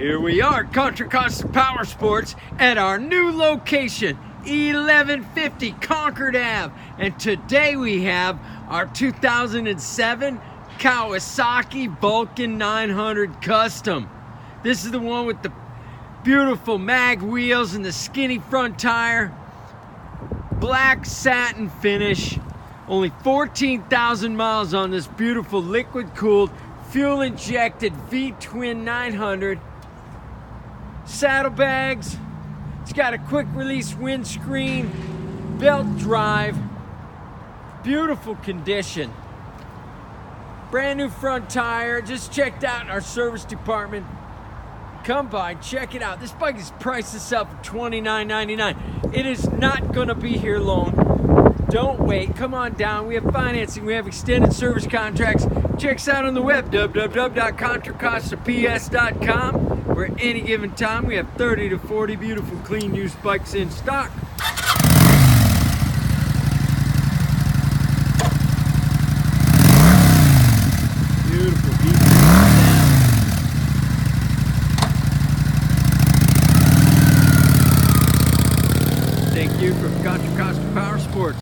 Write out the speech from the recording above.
Here we are, Contra Costa Powersports at our new location, 1150 Concord Ave. And today we have our 2007 Kawasaki Vulcan 900 Custom. This is the one with the beautiful mag wheels and the skinny front tire. Black satin finish. Only 14,000 miles on this beautiful liquid-cooled, fuel-injected V-twin 900. Saddlebags. It's got a quick-release windscreen, belt drive, beautiful condition. Brand new front tire. Just checked out in our service department. Come by, check it out. This bike is priced itself at $29.99. It is not going to be here long. Don't wait. Come on down. We have financing. We have extended service contracts. Check us out on the web, www.contracostaps.com, where at any given time we have 30 to 40 beautiful, clean, used bikes in stock. Beautiful, beautiful. Thank you from Contra Costa Powersports.